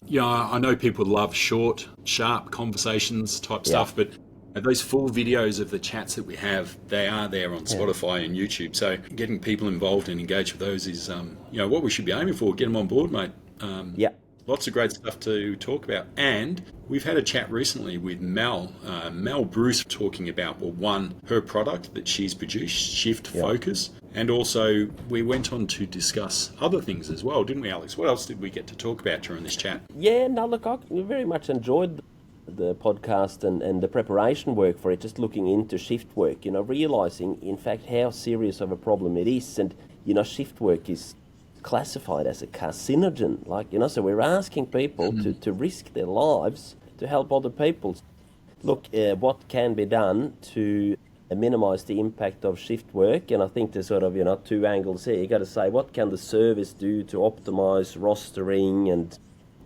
Yeah, I know people love short, sharp conversations type stuff, but those full videos of the chats that we have, they are there on Spotify and YouTube. So getting people involved and engaged with those is, what we should be aiming for. Get them on board, mate. Lots of great stuff to talk about. And we've had a chat recently with Mel Bruce, talking about, her product that she's produced, Shift Focus. And also we went on to discuss other things as well, didn't we, Alex? What else did we get to talk about during this chat? Yeah, no, look, I very much enjoyed the podcast and the preparation work for it, just looking into shift work, realising, in fact, how serious of a problem it is. And, shift work is classified as a carcinogen, so we're asking people to risk their lives to help other people. Look, what can be done to minimise the impact of shift work, and I think there's sort of, two angles here. You got to say, what can the service do to optimise rostering and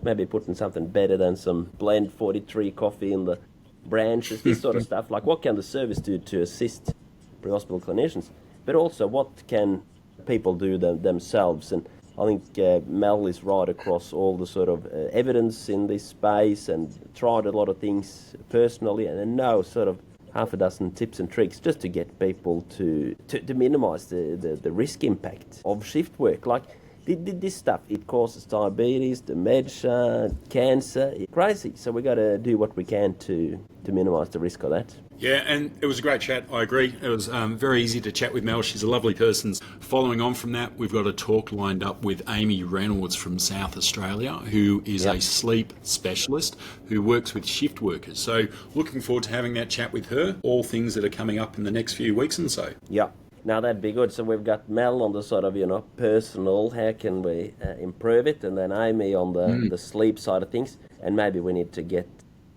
maybe putting something better than some blend 43 coffee in the branches, this sort of stuff. Like, what can the service do to assist pre-hospital clinicians? But also, what can people do themselves? And I think Mel is right across all the sort of evidence in this space, and tried a lot of things personally, and know sort of half a dozen tips and tricks just to get people to minimise the risk impact of shift work. Like, this stuff, it causes diabetes, dementia, cancer. It's crazy. So we got to do what we can to minimise the risk of that. Yeah, and it was a great chat. I agree. It was very easy to chat with Mel. She's a lovely person. Following on from that, we've got a talk lined up with Amy Reynolds from South Australia, who is a sleep specialist who works with shift workers. So looking forward to having that chat with her. All things that are coming up in the next few weeks and so. Yeah. Now that'd be good. So we've got Mel on the sort of, personal, how can we improve it? And then Amy on the sleep side of things. And maybe we need to get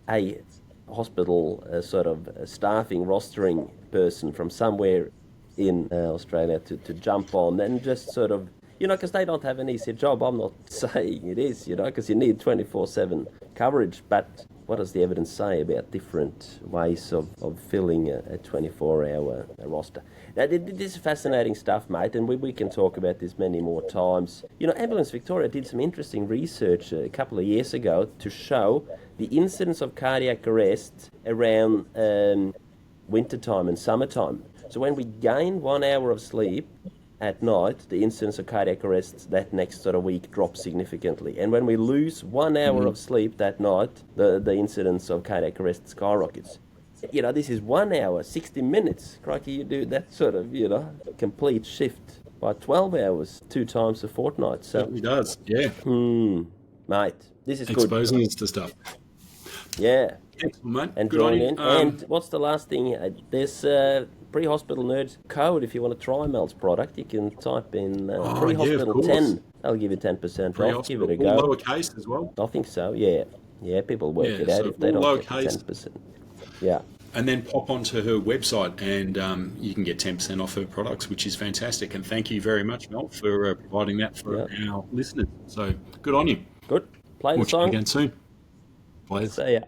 a hospital sort of staffing, rostering person from somewhere in Australia to jump on and just sort of, because they don't have an easy job. I'm not saying it is, because you need 24/7 coverage. But what does the evidence say about different ways of filling a 24-hour roster? Now, this is fascinating stuff, mate, and we can talk about this many more times. Ambulance Victoria did some interesting research a couple of years ago to show the incidence of cardiac arrest around wintertime and summertime. So when we gain 1 hour of sleep at night, the incidence of cardiac arrests that next sort of week drops significantly. And when we lose 1 hour of sleep that night, the incidence of cardiac arrest skyrockets. This is 1 hour, 60 minutes. Crikey, you do that sort of, complete shift by 12 hours, 2 times a fortnight. So it does, yeah. Mate, this is exposing good. us to stuff. Yeah. Excellent, mate. And good join on you. in. And what's the last thing? There's Pre-Hospital Nerds code. If you want to try Mel's product, you can type in Pre-Hospital 10. I'll give you 10% off. Give it a go. All lowercase as well? I think so, yeah. Yeah, people work it out so if they don't get 10%. Yeah. And then pop onto her website and you can get 10% off her products, which is fantastic. And thank you very much, Mel, for providing that for our listeners. So good on you. Good. Play the song. Again soon. Play. See ya.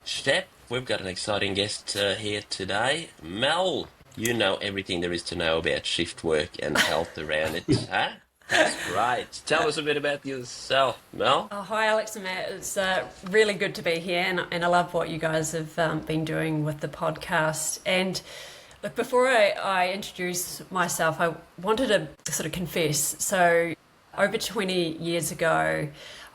Step, we've got an exciting guest here today. Mel, you know everything there is to know about shift work and health around it, huh? That's great. Tell us a bit about yourself, Mel. Oh, hi, Alex and Matt. It's really good to be here, and I love what you guys have been doing with the podcast. And look, before I introduce myself, I wanted to sort of confess. So over 20 years ago,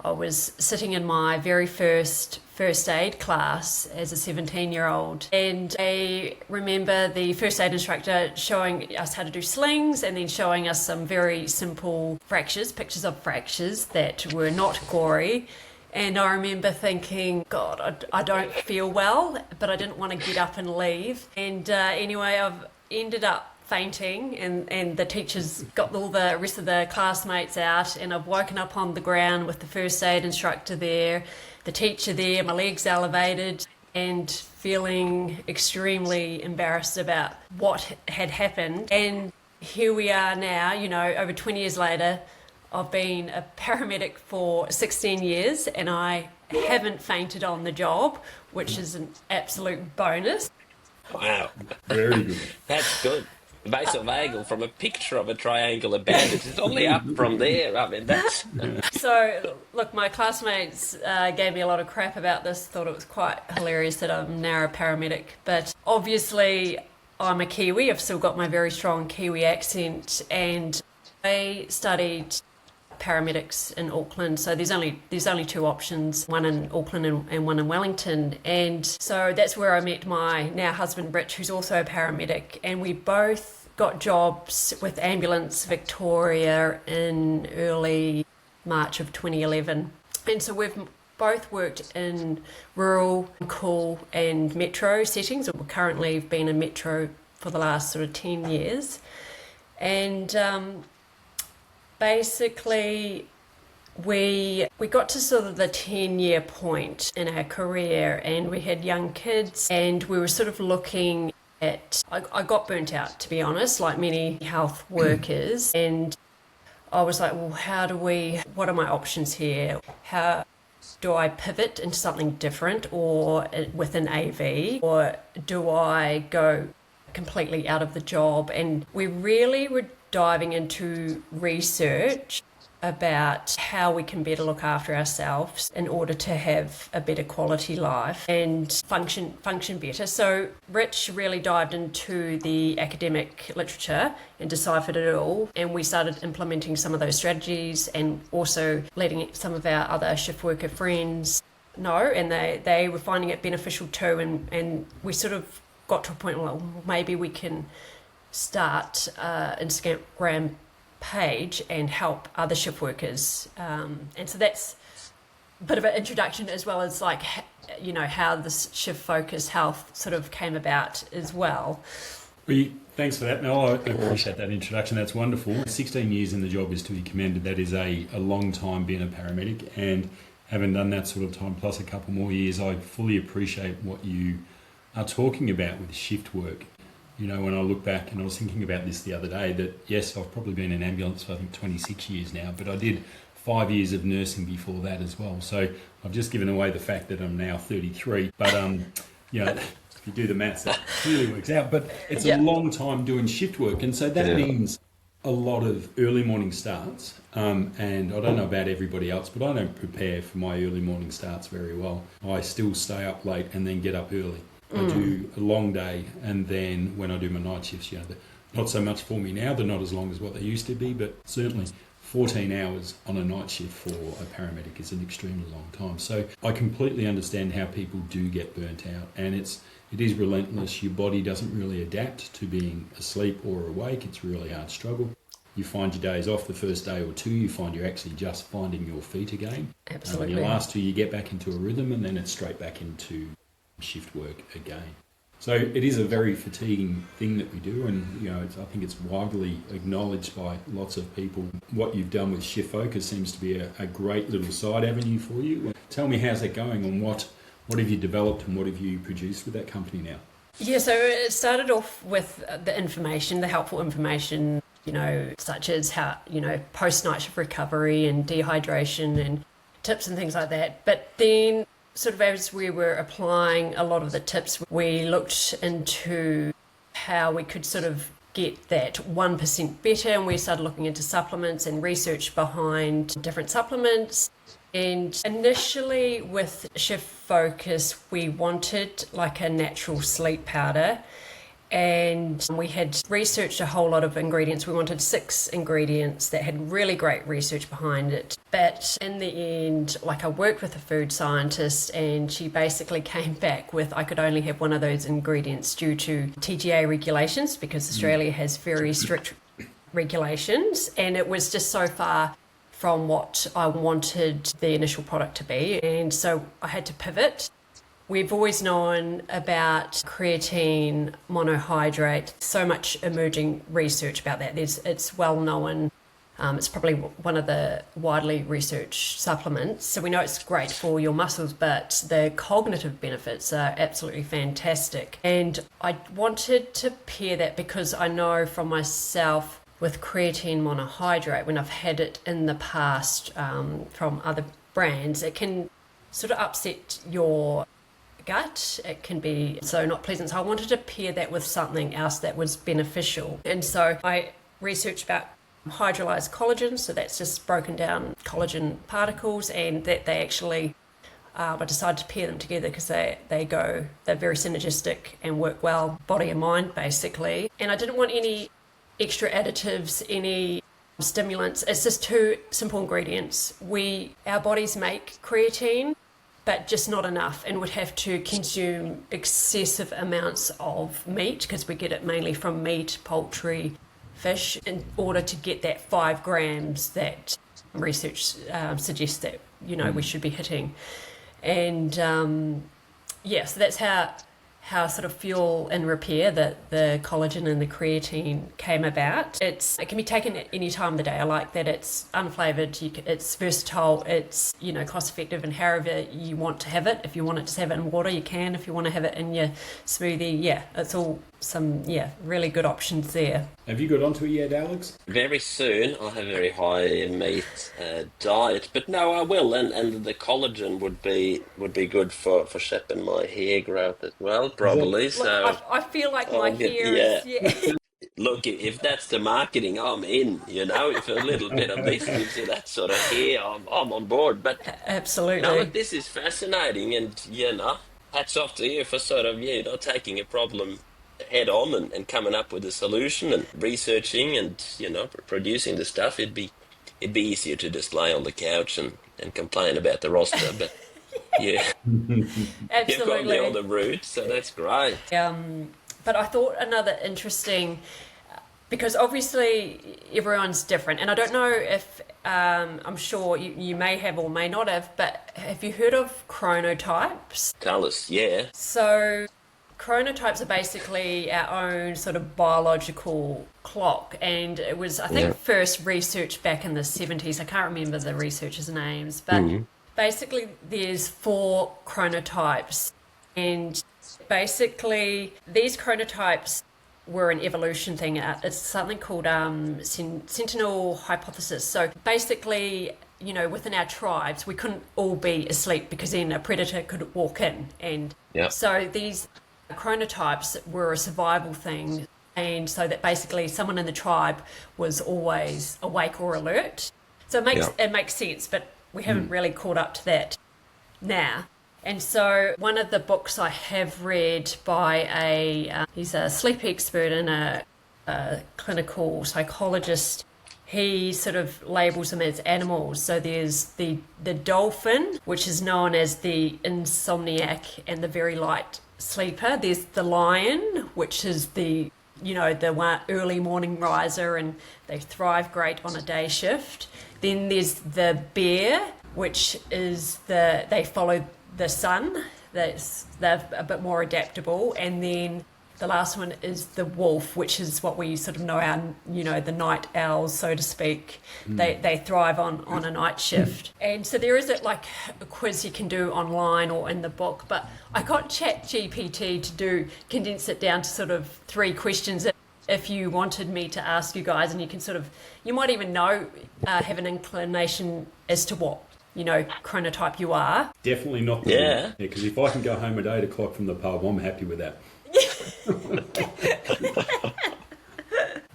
I was sitting in my very first aid class as a 17-year-old, and I remember the first aid instructor showing us how to do slings and then showing us some very simple fractures, pictures of fractures that were not gory. And I remember thinking, God, I don't feel well, but I didn't want to get up and leave. And anyway, I've ended up fainting, and the teachers got all the rest of the classmates out, and I've woken up on the ground with the first aid instructor there, the teacher there, my legs elevated, and feeling extremely embarrassed about what had happened. And here we are now, over 20 years later. I've been a paramedic for 16 years and I haven't fainted on the job, which is an absolute bonus. Wow. Very good. That's good. Vasovagal from a picture of a triangular bandage. It's only up from there. I mean, that's... So, look, my classmates gave me a lot of crap about this, thought it was quite hilarious that I'm now a paramedic. But obviously, I'm a Kiwi. I've still got my very strong Kiwi accent. And I studied paramedics in Auckland, so there's only two options, one in Auckland and one in Wellington, and so that's where I met my now husband Rich, who's also a paramedic, and we both got jobs with Ambulance Victoria in early March of 2011, and so we've both worked in rural, cool and metro settings. We've currently been in metro for the last sort of 10 years, and basically, we got to sort of the 10-year point in our career and we had young kids and we were sort of looking at... I got burnt out, to be honest, like many health workers, and I was like, well, what are my options here? How do I pivot into something different or within AV, or do I go completely out of the job? And we really were diving into research about how we can better look after ourselves in order to have a better quality life and function better. So Rich really dived into the academic literature and deciphered it all, and we started implementing some of those strategies and also letting some of our other shift worker friends know, and they were finding it beneficial too, and we sort of got to a point where maybe we can start Instagram page and help other shift workers, and so that's a bit of an introduction, as well as like how this shift focus health sort of came about as well. Well, thanks for that, Mel. I appreciate that introduction. That's wonderful. 16 years in the job is to be commended. That is a long time being a paramedic, and having done that sort of time plus a couple more years, I fully appreciate what you are talking about with shift work. When I look back, and I was thinking about this the other day, that yes, I've probably been in ambulance for I think 26 years now, but I did 5 years of nursing before that as well. So I've just given away the fact that I'm now 33. But if you do the maths, that clearly works out. But it's a long time doing shift work, and so that means a lot of early morning starts. And I don't know about everybody else, but I don't prepare for my early morning starts very well. I still stay up late and then get up early. I do a long day, and then when I do my night shifts, they're not so much for me now. They're not as long as what they used to be, but certainly 14 hours on a night shift for a paramedic is an extremely long time. So I completely understand how people do get burnt out, and it is relentless. Your body doesn't really adapt to being asleep or awake. It's a really hard struggle. You find your days off the first day or two, you find you're actually just finding your feet again. Absolutely. Your last two, you get back into a rhythm, and then it's straight back into shift work again. So it is a very fatiguing thing that we do, and I think it's widely acknowledged by lots of people. What you've done with Shift Focus seems to be a great little side avenue for you. Tell me, how's that going, and what have you developed and what have you produced with that company now? Yeah, so it started off with the information, the helpful information, such as how, post-night shift recovery and dehydration and tips and things like that. But then sort of as we were applying a lot of the tips, we looked into how we could sort of get that 1% better, and we started looking into supplements and research behind different supplements. And initially with Shift Focus, we wanted like a natural sleep powder, and we had researched a whole lot of ingredients. We wanted 6 ingredients that had really great research behind it. But in the end, I worked with a food scientist, and she basically came back with I could only have one of those ingredients due to TGA regulations, because Australia has very strict regulations, and it was just so far from what I wanted the initial product to be. And so I had to pivot. We've always known about creatine, monohydrate, so much emerging research about that. It's well known It's probably one of the widely researched supplements. So we know it's great for your muscles, but the cognitive benefits are absolutely fantastic. And I wanted to pair that because I know from myself with creatine monohydrate, when I've had it in the past from other brands, it can sort of upset your gut. It can be so not pleasant. So I wanted to pair that with something else that was beneficial. And so I researched about hydrolyzed collagen, so that's just broken down collagen particles, and that they actually I decided to pair them together because they're very synergistic and work well, body and mind basically. And I didn't want any extra additives, any stimulants. It's just two simple ingredients. Our bodies make creatine, but just not enough, and would have to consume excessive amounts of meat because we get it mainly from meat, poultry, fish, in order to get that 5 grams that research suggests that we should be hitting. And so that's how sort of fuel and repair that the collagen and the creatine came about. It can be taken at any time of the day. I like that it's unflavoured, it's versatile, it's cost effective, and however you want to have it. If you want it to have it in water, you can. If you want to have it in your smoothie, it's all some really good options there. Have you got onto it yet, Alex? Very soon. I have a very high meat diet, but no, I will. And the collagen would be good for shaping my hair growth as well, probably. Look, so I feel like my hair is. Look, if that's the marketing, I'm in. If a little bit of this gives you that sort of hair, I'm on board. But Absolutely. no, this is fascinating, and hats off to you for sort of taking a problem head on and coming up with a solution and researching and producing the stuff. It'd be easier to just lie on the couch and complain about the roster, but Absolutely. You've got me on the route, so that's great. But I thought another interesting, because obviously everyone's different, and I don't know if I'm sure you may have or may not have, but have you heard of chronotypes? Tell us, yeah. So chronotypes are basically our own sort of biological clock, and it was, I think, first researched back in the 70s. I can't remember the researchers' names, but basically there's 4 chronotypes, and basically these chronotypes were an evolution thing. It's something called sentinel hypothesis. So basically, within our tribes, we couldn't all be asleep because then a predator could walk in, and so these chronotypes were a survival thing, and so that basically someone in the tribe was always awake or alert. So it makes sense, but we haven't really caught up to that now. And so one of the books I have read by he's a sleep expert and a clinical psychologist, he sort of labels them as animals. So there's the dolphin, which is known as the insomniac and the very light sleeper. There's the lion, which is the one early morning riser, and they thrive great on a day shift. Then there's the bear, which is they follow the sun. They're a bit more adaptable. And then the last one is the wolf, which is what we sort of know the night owls, so to speak. They thrive on a night shift. And so there is a quiz you can do online or in the book, but I got ChatGPT to condense it down to sort of 3 questions if you wanted me to ask you guys, and you might even have an inclination as to what chronotype you are. Definitely not the one. Because if I can go home at 8 o'clock from the pub, I'm happy with that.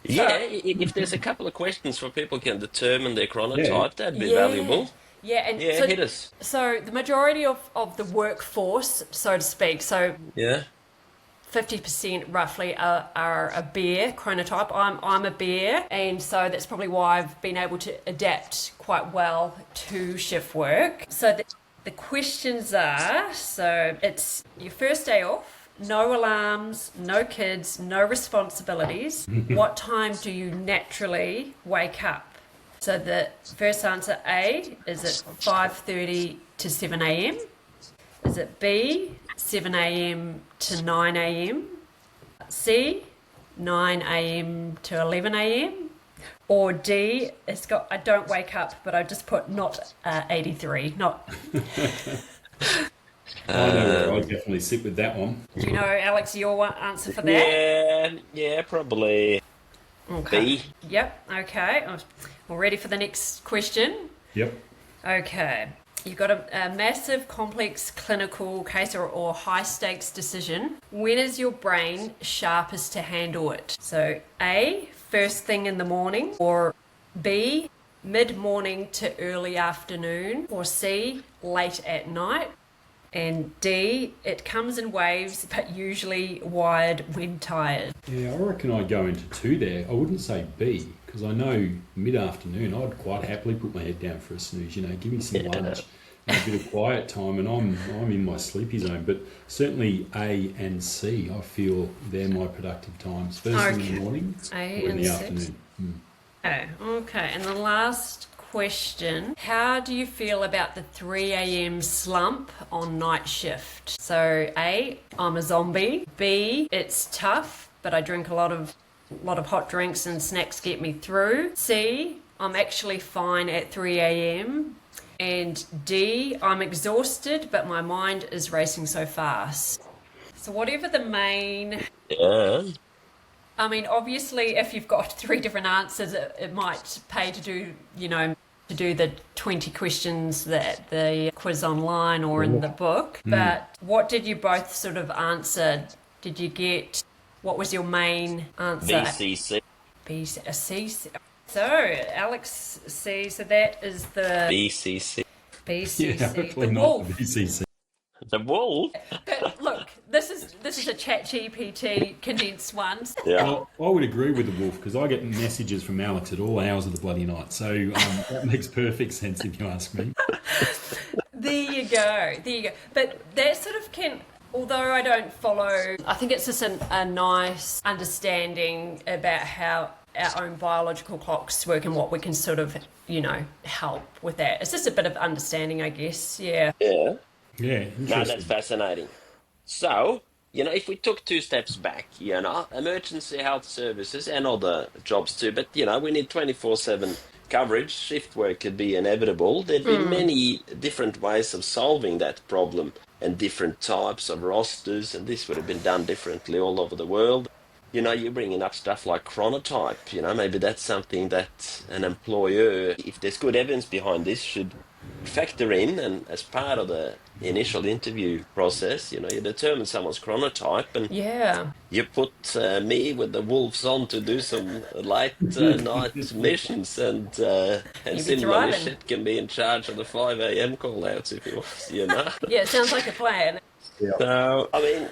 If there's a couple of questions where people can determine their chronotype, that'd be valuable. Yeah, and so, hit us. So the majority of the workforce, so to speak, 50% roughly are a bear chronotype. I'm a bear, and so that's probably why I've been able to adapt quite well to shift work. So the questions are, so it's your first day off, no alarms, no kids, no responsibilities. What time do you naturally wake up? So the first answer, A, is it 5:30 to 7 a.m.? Is it B, 7 a.m. to 9 a.m.? C, 9 a.m. to 11 a.m.? Or D, I don't wake up, but I just put not 83, not... I know where I definitely sit with that one. Do you know, Alex, your answer for that? Yeah, probably Okay. B. Yep, okay. We're ready for the next question. Yep. Okay. You've got a massive, complex clinical case or high-stakes decision. When is your brain sharpest to handle it? So A, first thing in the morning, or B, mid-morning to early afternoon, or C, late at night, and D, it comes in waves, but usually wired when tired. Yeah, I reckon I'd go into 2 there. I wouldn't say B, because I know mid-afternoon I'd quite happily put my head down for a snooze, give me some lunch and a bit of quiet time, and I'm in my sleepy zone. But certainly A and C, I feel they're my productive times. First thing in the morning A or in and the C. afternoon. Okay. And the last question, how do you feel about the 3 a.m. slump on night shift? So A, I'm a zombie. B, it's tough, but I drink a lot of hot drinks and snacks get me through. C, I'm actually fine at 3 a.m. And D, I'm exhausted, but my mind is racing so fast. So whatever the main... Yeah. I mean, obviously, if you've got 3 different answers, it might pay to do, to do the 20 questions that the quiz online or in the book. But what did you both sort of answer? Did you get, what was your main answer? BCC. C. So, Alex C. So that is the BCC. BCC. Yeah, hopefully The not wolf. the BCC. The wolf? But look, this is a ChatGPT condensed one. Yeah. Well, I would agree with the wolf, because I get messages from Alex at all hours of the bloody night. So that makes perfect sense if you ask me. There you go. But that sort of can, although I don't follow, I think it's just a nice understanding about how our own biological clocks work and what we can sort of, help with that. It's just a bit of understanding, I guess. Yeah. Yeah. Yeah, No, interesting. that's fascinating. So, if we took 2 steps back, emergency health services and other jobs too, but, we need 24/7 coverage. Shift work could be inevitable. There'd be many different ways of solving that problem and different types of rosters, and this would have been done differently all over the world. You're bringing up stuff like chronotype. Maybe that's something that an employer, if there's good evidence behind this, should factor in, and as part of the initial interview process, you determine someone's chronotype, and Yeah. you put me with the wolves on to do some late night missions, and be similarly, thriving. shit can be in charge of the 5 a.m. call-outs if you want, Yeah, it sounds like a plan.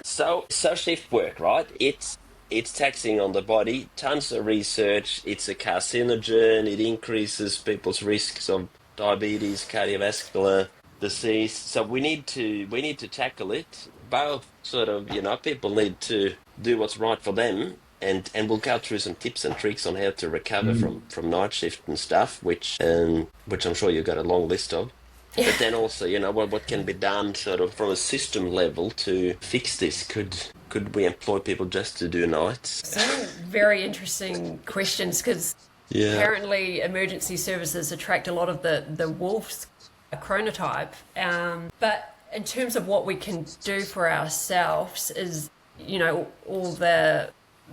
So, so shift work, right? It's taxing on the body. Tons of research. It's a carcinogen. It increases people's risks of diabetes, cardiovascular disease. So we need to tackle it. Both sort of, people need to do what's right for them, and we'll go through some tips and tricks on how to recover from night shift and stuff, which I'm sure you've got a long list of. But then also, what can be done sort of from a system level to fix this? Could we employ people just to do nights? Some very interesting questions, because apparently emergency services attract a lot of the wolf's chronotype. But in terms of what we can do for ourselves is, all the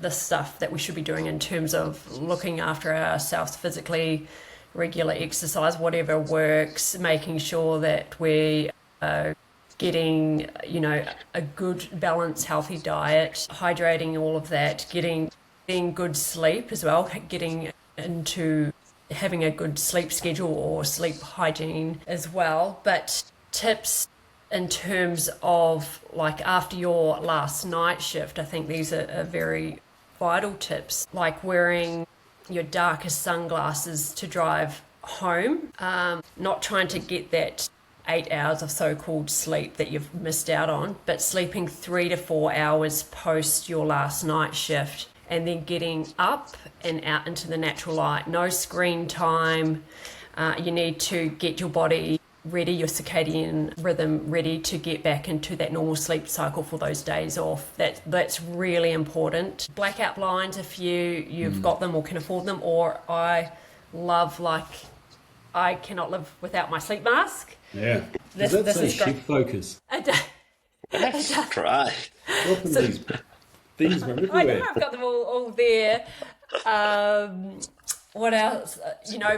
stuff that we should be doing in terms of looking after ourselves physically, regular exercise, whatever works, making sure that we are getting, a good, balanced, healthy diet, hydrating, all of that, getting good sleep as well, getting into having a good sleep schedule or sleep hygiene as well. But tips in terms of like after your last night shift, I think these are very vital tips, like wearing your darkest sunglasses to drive home, not trying to get that 8 hours of so-called sleep that you've missed out on, but sleeping 3 to 4 hours post your last night shift, and then getting up and out into the natural light. No screen time. You need to get your body ready, your circadian rhythm ready to get back into that normal sleep cycle for those days off. That's really important. Blackout blinds, if you've got them or can afford them, or I love, like, I cannot live without my sleep mask. Yeah. This Does that say is great. shift focus? That's right. Often these things were I know, everywhere. I've got them all there. What else?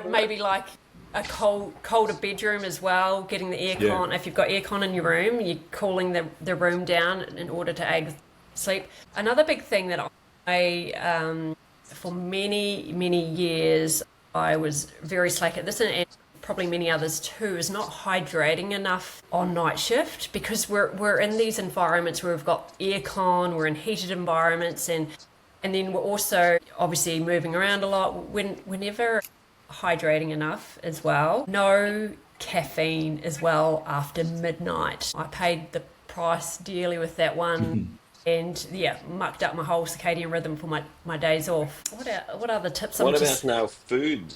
Maybe like a colder bedroom as well, getting the aircon. Yeah. If you've got aircon in your room, you're cooling the room down in order to aid sleep. Another big thing that I, for many, many years, I was very slack at this, and probably many others too, is not hydrating enough on night shift, because we're in these environments where we've got aircon, we're in heated environments, and then we're also obviously moving around a lot. We're never hydrating enough as well. No caffeine as well after midnight. I paid the price dearly with that one. And mucked up my whole circadian rhythm for my days off. What other tips? What about now food?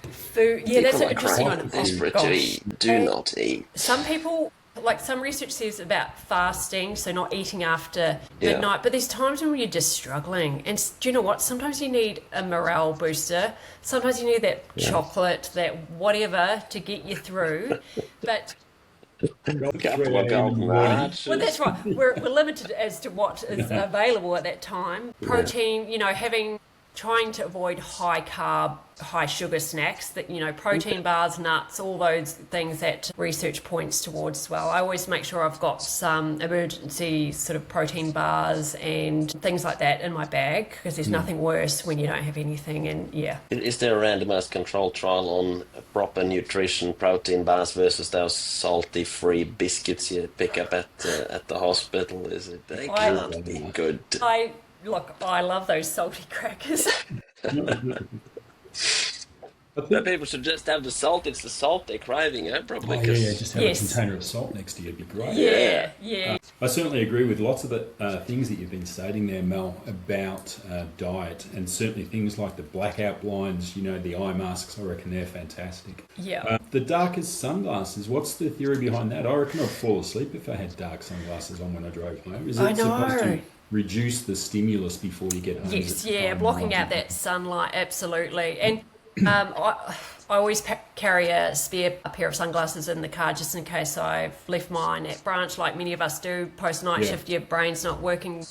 Food? Yeah, that's an interesting one. Desperate Oh, to gosh. eat. Do not eat. Some people, like some research says about fasting, so not eating after midnight, but there's times when you're just struggling. And do you know what? Sometimes you need a morale booster. Sometimes you need that chocolate, that whatever to get you through. But Couple of golden arches. well, that's right. We're limited as to what is available at that time. Protein, trying to avoid high carb, high sugar snacks, that, protein bars, nuts, all those things that research points towards as well. I always make sure I've got some emergency sort of protein bars and things like that in my bag, because there's nothing worse when you don't have anything. And Is there a randomized control trial on proper nutrition protein bars versus those salty-free biscuits you pick up at the hospital? They can't be good. I love those salty crackers. But people should just have the salt. It's the salt they're craving, probably. Just have a container of salt next to you would be great. Yeah. I certainly agree with lots of the things that you've been stating there, Mel, about diet, and certainly things like the blackout blinds, the eye masks. I reckon they're fantastic. Yeah. The darkest sunglasses, what's the theory behind that? I reckon I'd fall asleep if I had dark sunglasses on when I drove home. Is it supposed to reduce the stimulus before you get home? Yes, blocking out that sunlight, absolutely. And I always carry a spare pair of sunglasses in the car just in case I've left mine at branch, like many of us do. Post-night shift, your brain's not working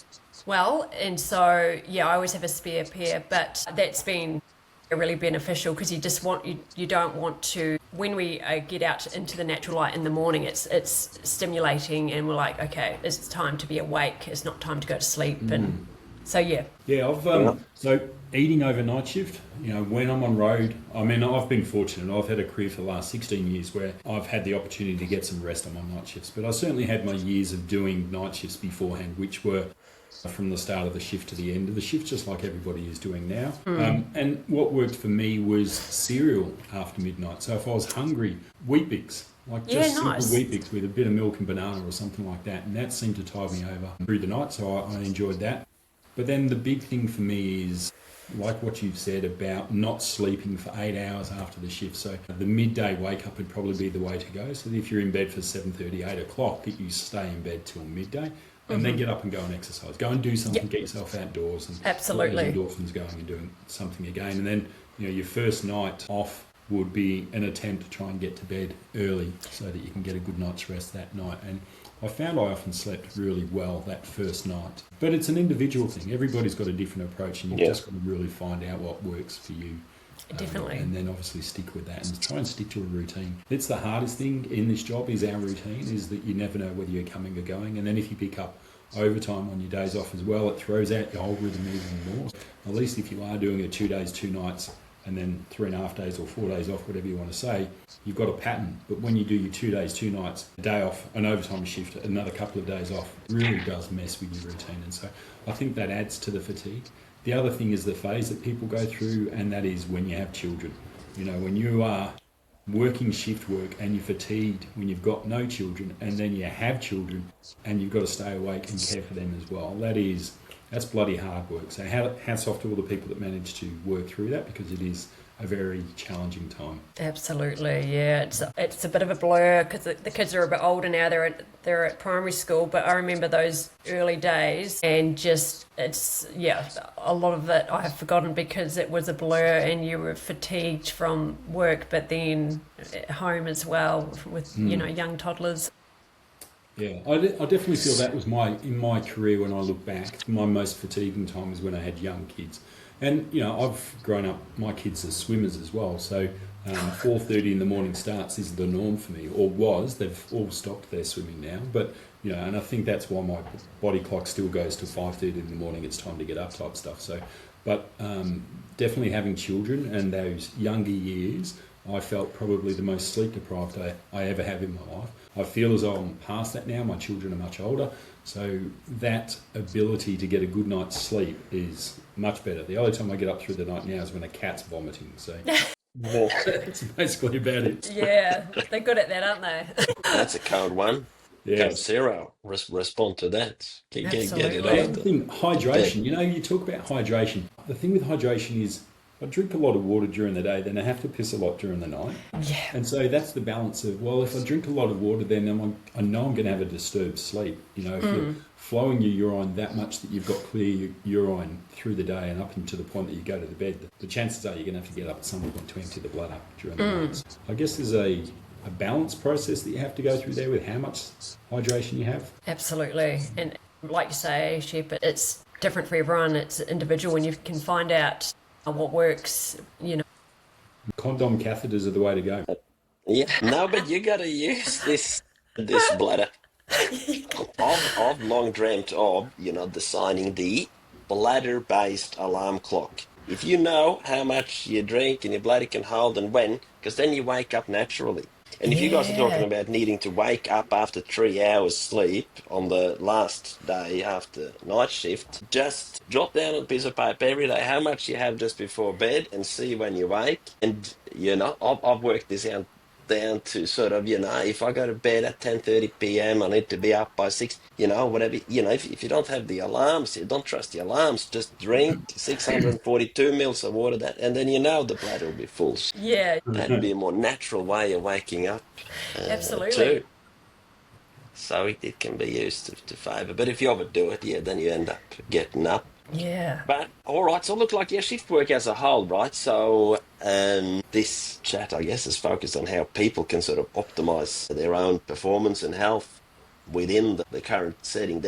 well. And so, I always have a spare pair. But that's been really beneficial, because you don't want to, when we get out into the natural light in the morning, it's stimulating, and we're like, okay, it's time to be awake, it's not time to go to sleep. And so I've so eating overnight shift, when I'm on road, I've been fortunate. I've had a career for the last 16 years where I've had the opportunity to get some rest on my night shifts, but I certainly had my years of doing night shifts beforehand, which were from the start of the shift to the end of the shift, just like everybody is doing now. And what worked for me was cereal after midnight. So if I was hungry, Wheat Bix, simple Wheat Bix with a bit of milk and banana or something like that, and that seemed to tide me over through the night, so I enjoyed that. But then the big thing for me is, like what you've said about not sleeping for 8 hours after the shift. So the midday wake up would probably be the way to go. So if you're in bed for 7:30, 8 o'clock, that you stay in bed till midday. And then get up and go and exercise. Go and do something, get yourself outdoors and absolutely get those endorphins going and doing something again. And then, your first night off would be an attempt to try and get to bed early so that you can get a good night's rest that night. And I found I often slept really well that first night. But it's an individual thing. Everybody's got a different approach, and you've just got to really find out what works for you. Definitely. And then obviously stick with that and try and stick to a routine. It's the hardest thing in this job, is our routine, is that you never know whether you're coming or going. And then if you pick up overtime on your days off as well, it throws out your whole rhythm even more. At least if you are doing a 2 days, 2 nights, and then 3.5 days or 4 days off, whatever you want to say, you've got a pattern. But when you do your 2 days, 2 nights, a day off, an overtime shift, another couple of days off, it really does mess with your routine. And so I think that adds to the fatigue. The other thing is the phase that people go through, and that is when you have children. When you are working shift work and you're fatigued when you've got no children, and then you have children and you've got to stay awake and care for them as well. That is that's bloody hard work. So hats off to all the people that manage to work through that, because it is a very challenging time. Absolutely, yeah. It's a bit of a blur because the kids are a bit older now. They're at primary school, but I remember those early days, and just a lot of it I have forgotten because it was a blur, and you were fatigued from work, but then at home as well with young toddlers. Yeah, I definitely feel that was in my career, when I look back, my most fatiguing time is when I had young kids. And, I've grown up, my kids are swimmers as well, so 4:30 in the morning starts is the norm for me, or was. They've all stopped their swimming now, but, and I think that's why my body clock still goes to 5:30 in the morning, it's time to get up type stuff. So, but definitely having children and those younger years, I felt probably the most sleep deprived I ever have in my life. I feel as though I'm past that now, my children are much older, so that ability to get a good night's sleep is much better. The only time I get up through the night now is when a cat's vomiting, so that's basically about it. Yeah, they're good at that, aren't they? That's a code one. Yeah. Code zero. Respond to that. Get it Absolutely. out. The thing, hydration, you talk about hydration. The thing with hydration is, I drink a lot of water during the day, then I have to piss a lot during the night. Yeah. And so that's the balance of, well, if I drink a lot of water, then I know I'm going to have a disturbed sleep. If you're flowing your urine that much that you've got clear urine through the day and up into the point that you go to the bed, the chances are you're going to have to get up at some point to empty the blood up during the night. I guess there's a balance process that you have to go through there with how much hydration you have. Absolutely. And like you say, Shep, it's different for everyone. It's individual, and you can find out what works, Condom catheters are the way to go. Yeah. No, but you got to use this bladder. I've long dreamt of, designing the bladder-based alarm clock. If you know how much you drink and your bladder can hold and when, because then you wake up naturally. And if you guys are talking about needing to wake up after 3 hours sleep on the last day after night shift, just jot down on a piece of paper every day how much you have just before bed and see when you wake. And, I've worked this out down to sort of, if I go to bed at 10:30 p.m, I need to be up by 6, whatever. If you don't have the alarms, you don't trust the alarms, just drink 642 mils of water, and then the bladder will be full. Yeah. That'd be a more natural way of waking up. Absolutely. Too. So it can be used to favour. But if you overdo it, then you end up getting up. Yeah. But, all right, so look like shift work as a whole, right? So this chat, I guess, is focused on how people can sort of optimise their own performance and health within the current setting.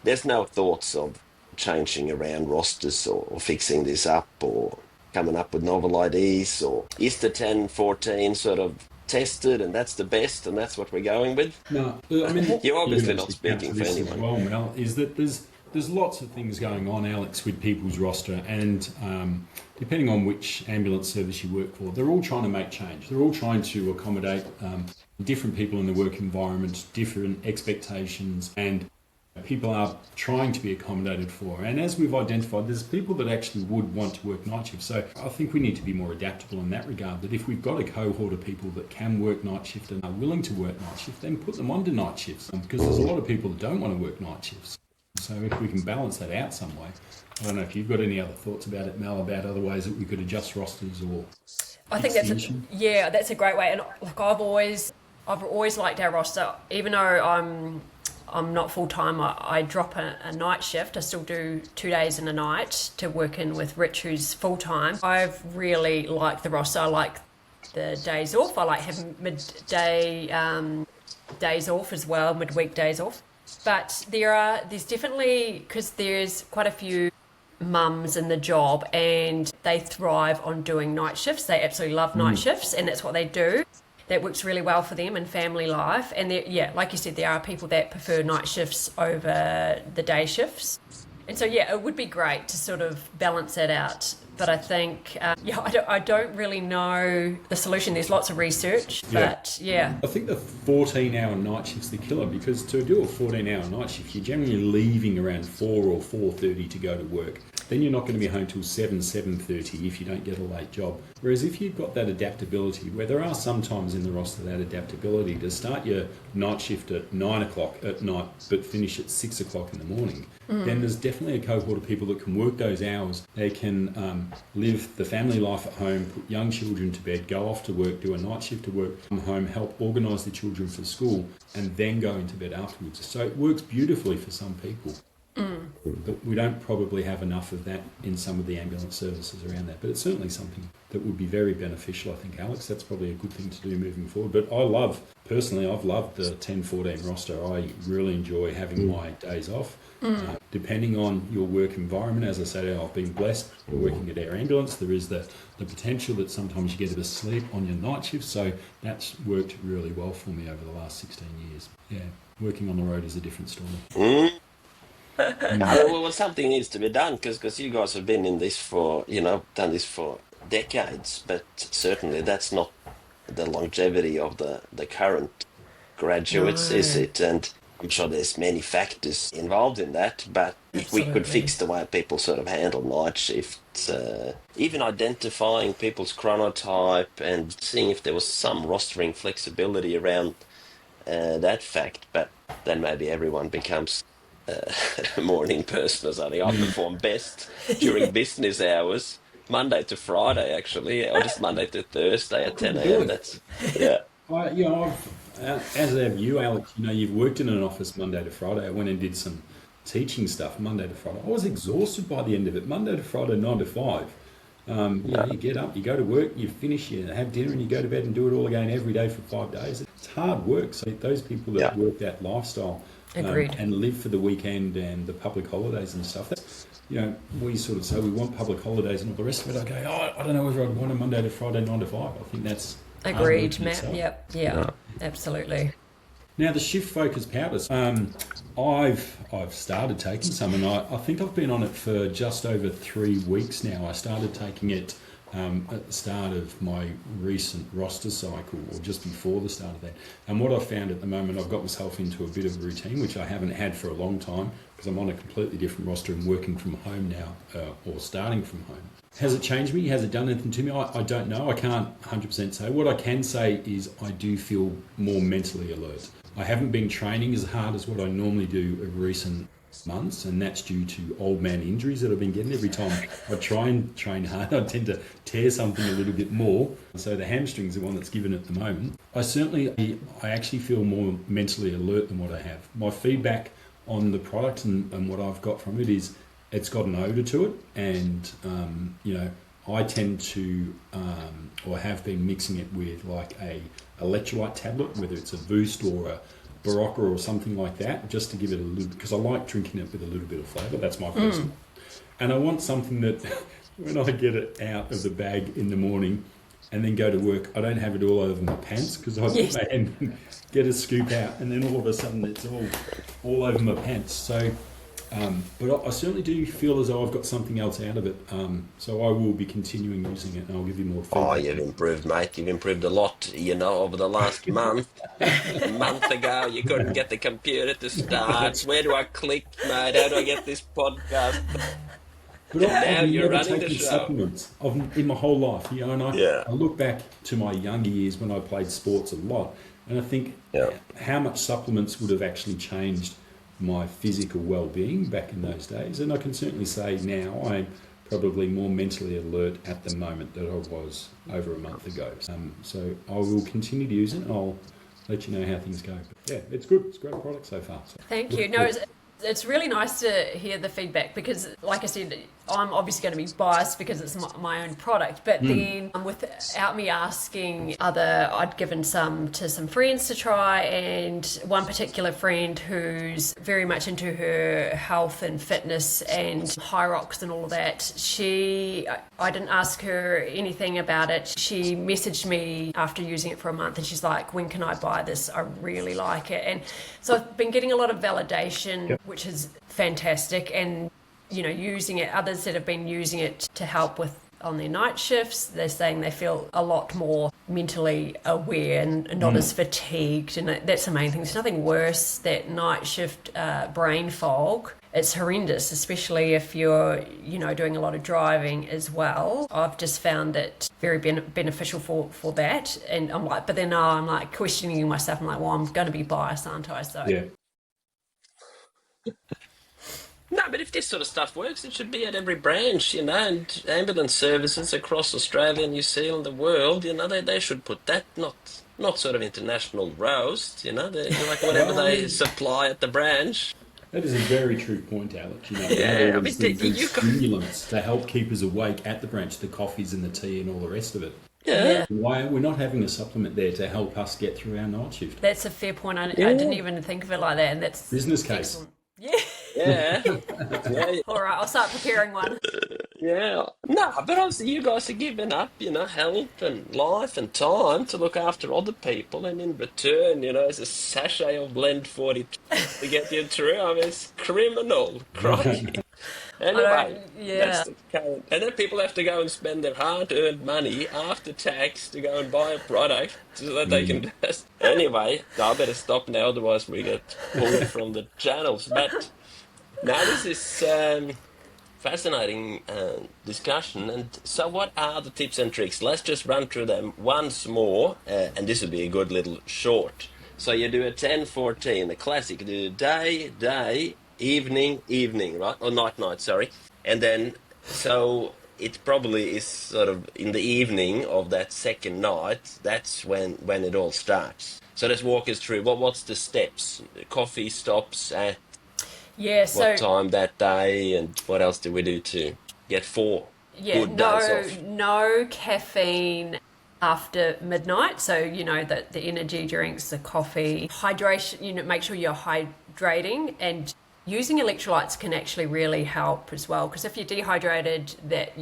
There's no thoughts of changing around rosters or fixing this up or coming up with novel ideas, or is the 10-14 sort of tested and that's the best and that's what we're going with? No, I mean, you're obviously not speaking for anyone. Well, Mel, is that there's lots of things going on, Alex, with people's roster, and depending on which ambulance service you work for, they're all trying to make change. They're all trying to accommodate different people in the work environment, different expectations, and people are trying to be accommodated for. And as we've identified, there's people that actually would want to work night shifts. So I think we need to be more adaptable in that regard, that if we've got a cohort of people that can work night shift and are willing to work night shift, then put them onto night shifts, because there's a lot of people that don't want to work night shifts. So if we can balance that out some way. I don't know if you've got any other thoughts about it, Mel, about other ways that we could adjust rosters or... I think that's a great way. And look, I've always liked our roster, even though I'm not full time. I drop a night shift. I still do 2 days and a night to work in with Rich, who's full time. I've really liked the roster. I like the days off. I like having midday days off as well, midweek days off. But there's definitely, because there's quite a few mums in the job and they thrive on doing night shifts. They absolutely love night shifts, and that's what they do. That works really well for them in family life. And like you said, there are people that prefer night shifts over the day shifts. And so, it would be great to sort of balance that out. But I think, I don't really know the solution. There's lots of research, but I think the 14-hour night shift's the killer, because to do a 14-hour night shift, you're generally leaving around 4 or 4:30 to go to work. then you're not going to be home till 7:30 if you don't get a late job. Whereas if you've got that adaptability, where there are some times in the roster that adaptability to start your night shift at 9 o'clock at night but finish at 6 o'clock in the morning, then there's definitely a cohort of people that can work those hours. They can live the family life at home, put young children to bed, go off to work, do a night shift to work, come home, help organise the children for school, and then go into bed afterwards. So it works beautifully for some people. But we don't probably have enough of that in some of the ambulance services around that. But it's certainly something that would be very beneficial, I think, Alex. That's probably a good thing to do moving forward. But I've loved the 10-14 roster. I really enjoy having my days off. Depending on your work environment, as I said, I've been blessed working at Air Ambulance. There is the potential that sometimes you get a bit of sleep on your night shift. So that's worked really well for me over the last 16 years. Yeah, working on the road is a different story. Well, something needs to be done because you guys have been in this for, done this for decades, but certainly that's not the longevity of the current graduates, is it? And I'm sure there's many factors involved in that, but if we could fix the way people sort of handle night shifts, even identifying people's chronotype and seeing if there was some rostering flexibility around that fact, but then maybe everyone becomes a morning person or something. I perform best during business hours, Monday to Friday actually, or just Monday to Thursday at 10 a.m. That's as have you, Alex. You've worked in an office Monday to Friday. I went and did some teaching stuff Monday to Friday. I was exhausted by the end of it. Monday to Friday, 9 to 5. You get up, you go to work, you finish, you have dinner, and you go to bed and do it all again every day for 5 days. It's hard work. So those people that work that lifestyle and live for the weekend and the public holidays and stuff, we sort of say we want public holidays and all the rest of it. I go, I don't know whether I'd want a Monday to Friday 9 to 5. I think that's agreed, Matt. Yeah, absolutely. Now the shift focus powders, I've started taking some, and I think I've been on it for just over 3 weeks now. I started taking it at the start of my recent roster cycle, or just before the start of that. And what I've found at the moment, I've got myself into a bit of a routine, which I haven't had for a long time, because I'm on a completely different roster and working from home now, or starting from home. Has it changed me? Has it done anything to me? I don't know. I can't 100% say. What I can say is I do feel more mentally alert. I haven't been training as hard as what I normally do of recent months, and that's due to old man injuries that I've been getting. Every time I try and train hard, I tend to tear something a little bit more. So the hamstring's the one that's given at the moment. I actually feel more mentally alert than what I have. My feedback on the product and what I've got from it is it's got an odour to it, and I tend to or have been mixing it with like a electrolyte tablet, whether it's a Boost or a Barocca or something like that, just to give it a little, because I like drinking it with a little bit of flavour. That's my personal. And I want something that when I get it out of the bag in the morning and then go to work, I don't have it all over my pants, because I put my hand in, get a scoop out, and then all of a sudden it's all over my pants. So but I certainly do feel as though I've got something else out of it. So I will be continuing using it, and I'll give you more feedback. Oh, you've improved, mate. You've improved a lot, over the last month. A month ago, you couldn't get the computer to start. Where do I click, mate? How do I get this podcast? But I've never taken supplements in my whole life, and I look back to my younger years when I played sports a lot, and I think how much supplements would have actually changed my physical well-being back in those days. And I can certainly say now I'm probably more mentally alert at the moment than I was over a month ago. So I will continue to use it, and I'll let you know how things go. But yeah, it's good. It's a great product so far. So Thank you. No, it's really nice to hear the feedback, because like I said, I'm obviously going to be biased because it's my own product, but then without me asking I'd given some to some friends to try, and one particular friend who's very much into her health and fitness and high rocks and all of that, I didn't ask her anything about it. She messaged me after using it for a month, and she's like, when can I buy this? I really like it. And so I've been getting a lot of validation, which is fantastic, and using it, others that have been using it to help with on their night shifts. They're saying they feel a lot more mentally aware and not as fatigued, and that's the main thing. There's nothing worse that night shift brain fog. It's horrendous, especially if you're, doing a lot of driving as well. I've just found it very beneficial for that. And I'm like, but then now I'm like questioning myself. I'm like, well, I'm going to be biased, aren't I? So Yeah. No, but if this sort of stuff works, it should be at every branch, and ambulance services across Australia, New Zealand, the world, they should put that, not sort of international roast, they're like whatever they supply at the branch. That is a very true point, Alex. Yeah, these stimulants to help keep us awake at the branch, the coffees and the tea and all the rest of it. Yeah. Why we're not having a supplement there to help us get through our night shift? that's a fair point. I didn't even think of it like that, and that's Business case. excellent. Yeah. All right, I'll start preparing one. Yeah. No, but obviously you guys are giving up, help and life and time to look after other people, and in return, it's a sachet of Blend 40 to get you through. I mean, it's criminal. Crikey. Anyway, that's the current. And then people have to go and spend their hard-earned money after tax to go and buy a product so that they can just... Anyway, I better stop now, otherwise we get pulled from the channels. But now this is fascinating discussion. And so what are the tips and tricks? Let's just run through them once more, and this would be a good little short. So you do a 10-14, the classic. You do day, evening, right? Or night, sorry. And then, so it probably is sort of in the evening of that second night, that's when it all starts. So let's walk us through, what's the steps? Coffee stops at what time that day, and what else do we do to get 4 good days off? No caffeine after midnight. So, the energy drinks, the coffee, hydration, make sure you're hydrating, and using electrolytes can actually really help as well, because if you're dehydrated, that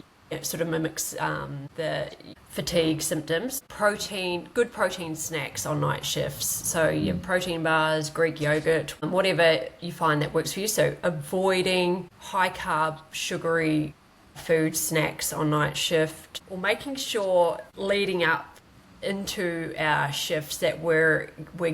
sort of mimics the fatigue symptoms. Good protein snacks on night shifts. So your protein bars, Greek yogurt, whatever you find that works for you. So avoiding high carb, sugary food snacks on night shift, or making sure leading up into our shifts that we're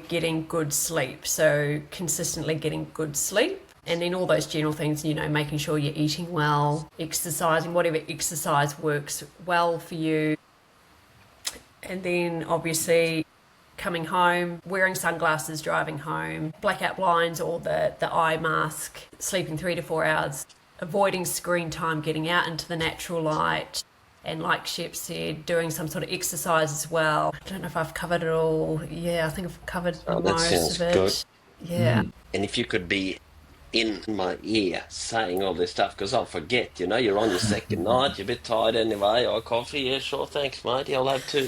getting good sleep. So consistently getting good sleep. And then all those general things, making sure you're eating well, exercising, whatever exercise works well for you. And then obviously coming home, wearing sunglasses, driving home, blackout blinds or the eye mask, sleeping 3 to 4 hours, avoiding screen time, getting out into the natural light. And like Shep said, doing some sort of exercise as well. I don't know if I've covered it all. Yeah, I think I've covered most of it. Good. Yeah. And if you could be in my ear saying all this stuff, because I'll forget, you're on your second night, you're a bit tired anyway. Oh, coffee, yeah, sure, thanks, mate. I'll have 2,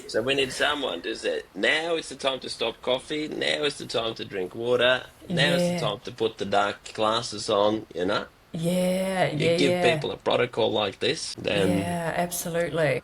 So we need someone to say, now is the time to stop coffee, now is the time to drink water, now is the time to put the dark glasses on, Yeah, You give people a protocol like this, then... Yeah, absolutely.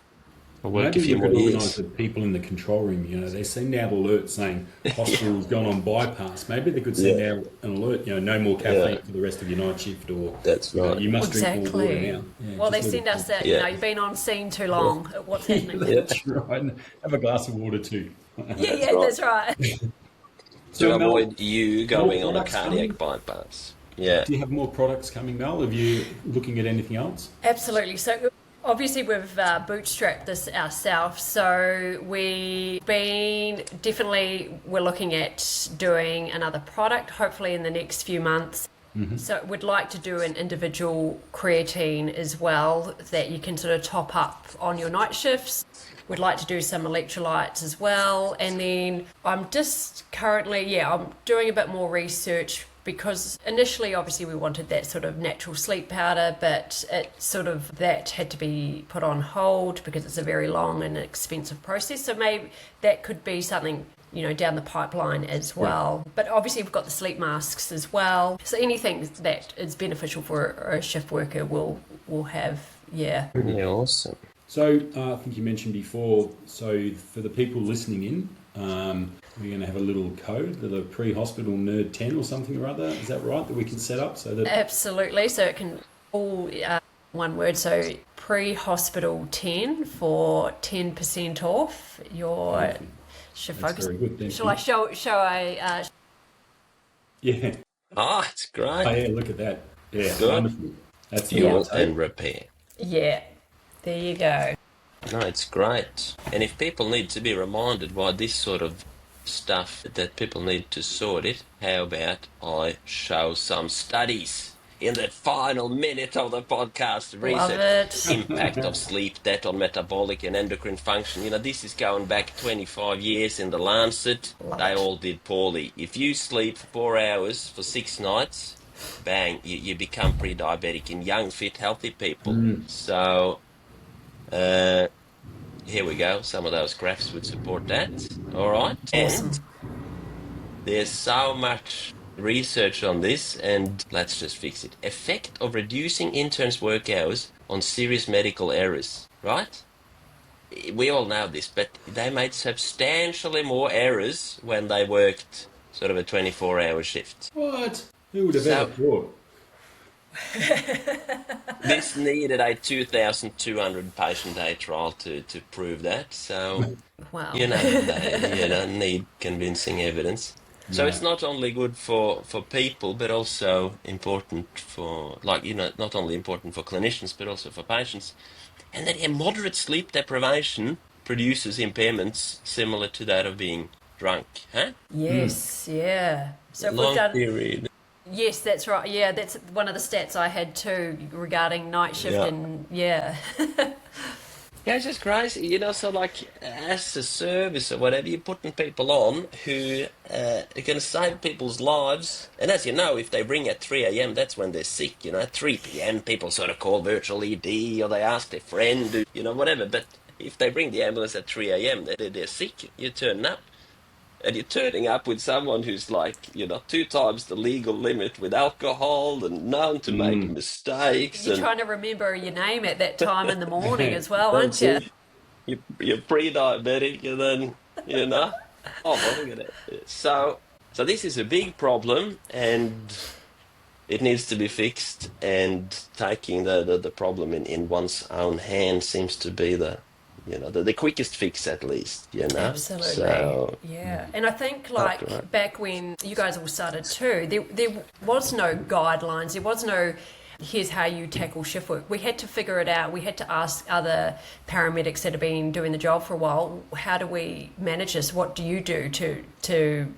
I'll work Maybe a few we more could years. organise the people in the control room, they send out alerts saying hospital's gone on bypass. Maybe they could send out an alert, no more caffeine for the rest of your night shift, or that's right. You must drink more water now. Yeah, well, they send us that, you've been on scene too long. What's happening? That's right. Have a glass of water too. That's right. To avoid you going on a cardiac bypass. Yeah. Do you have more products coming, Mel? Are you looking at anything else? Absolutely. So obviously we've bootstrapped this ourselves. So we're looking at doing another product, hopefully in the next few months. Mm-hmm. So we'd like to do an individual creatine as well that you can sort of top up on your night shifts. We'd like to do some electrolytes as well. And then I'm just currently, I'm doing a bit more research, because initially obviously we wanted that sort of natural sleep powder, but that had to be put on hold because it's a very long and expensive process. So maybe that could be something, down the pipeline as well. Yeah. But obviously we've got the sleep masks as well. So anything that is beneficial for a shift worker will have, Pretty awesome. So I think you mentioned before, so for the people listening in, we're going to have a little code, the pre-hospital nerd 10 or something or other. Is that right, that we can set up so that... Absolutely. So it can all one word. So pre-hospital 10 for 10% off your shift That's focus. very good, thank Shall you. I show a Yeah. Oh, it's great. Oh, yeah, look at that. Yeah, Good. wonderful. That's the Fuel right and repair. yeah, there you go. No, it's great. And if people need to be reminded why this sort of stuff that people need to sort it, how about I show some studies in the final minute of the podcast? Love Research it. impact of sleep, that on metabolic and endocrine function. You know, this is going back 25 years in the Lancet. They all did poorly. If you sleep 4 hours for 6 nights, bang, you become pre-diabetic in young, fit, healthy people. So here we go. Some of those graphs would support that. All right. And there's so much research on this, and let's just fix it. Effect of reducing interns' work hours on serious medical errors, right? We all know this, but they made substantially more errors when they worked sort of a 24-hour shift. What? Who would have So- ever thought? This needed a 2,200 patient day trial to prove that. So, Wow. they need convincing evidence. So it's not only good for people, but also important for, not only important for clinicians, but also for patients. And that moderate sleep deprivation produces impairments similar to that of being drunk. Huh? Yes, yeah. So if we've Long done, period. yes, that's right. Yeah, that's one of the stats I had too regarding night shift Yeah. and yeah. Yeah, it's just crazy, so as a service or whatever, you're putting people on who are going to save people's lives. And as you know, if they ring at 3 a.m., that's when they're sick, at 3 p.m. people sort of call virtual ED or they ask their friend, whatever. But if they bring the ambulance at 3 a.m., they're sick, you're turning up. And you're turning up with someone who's 2 times the legal limit with alcohol and known to make mistakes. You're and trying to remember your name at that time in the morning as well, aren't That's you? it. You're pre-diabetic, and then, oh, well, look at it. So this is a big problem, and it needs to be fixed. And taking the problem in one's own hand seems to be the quickest fix, at least. Absolutely. So, yeah. And I think right. back when you guys all started too, there was no guidelines. There was no, here's how you tackle shift work. We had to figure it out. We had to ask other paramedics that have been doing the job for a while, how do we manage this? What do you do to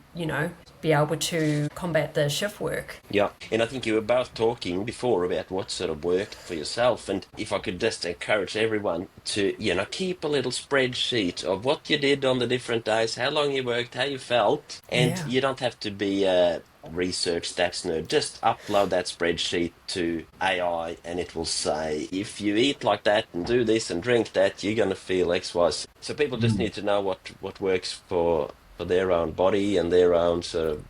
be able to combat the shift work? yeah, and I think you were both talking before about what sort of worked for yourself, and if I could just encourage everyone to, keep a little spreadsheet of what you did on the different days, how long you worked, how you felt, and Yeah. you don't have to be a research stats nerd. Just upload that spreadsheet to AI, and it will say, if you eat like that and do this and drink that, you're going to feel X, Y. So people just need to know what works for their own body and their own sort of,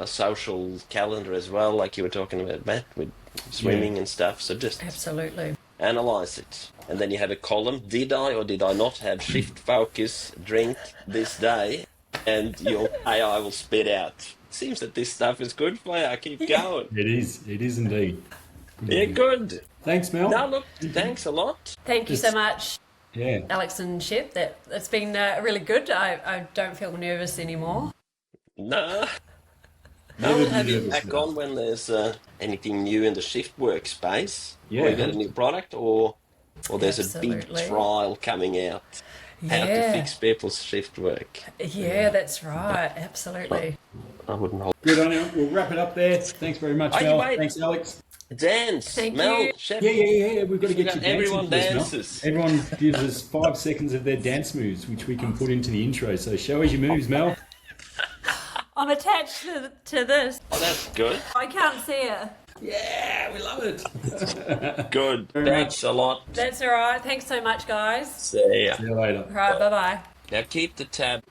social calendar as well, like you were talking about, Matt, with swimming and stuff. So just Absolutely. analyze it. And then you have a column, did I or did I not have shift focus drink this day? And your AI will spit out, it seems that this stuff is good for you, keep going. It is indeed. Yeah, good. Thanks, Mel. Now look, thanks a lot. Thank you so much, Yeah. Alex and Shep. It's been really good. I don't feel nervous anymore. No. Never I'll be have you nervous, back Mel. on when there's anything new in the shift workspace. Yeah. Or you got a new product, or there's a big Absolutely. trial coming out. How to Yeah. fix people's shift work. Yeah, that's right. Absolutely. I wouldn't hold. Good on you. We'll wrap it up there. Thanks very much, Hey, Mel. wait. Thanks, Alex. Dance. Thank Mel, you. Shep. Yeah. We've got to get you dancing. Everyone for this, Mel. dances. Everyone gives us 5 seconds of their dance moves, which we can put into the intro. So show us your moves, Mel. I'm attached to this. Oh, that's good. I can't see it. Yeah, we love it. Good. Very Thanks a lot. That's all right. Thanks so much, guys. See ya. See you later. All right, bye-bye. Now keep the tab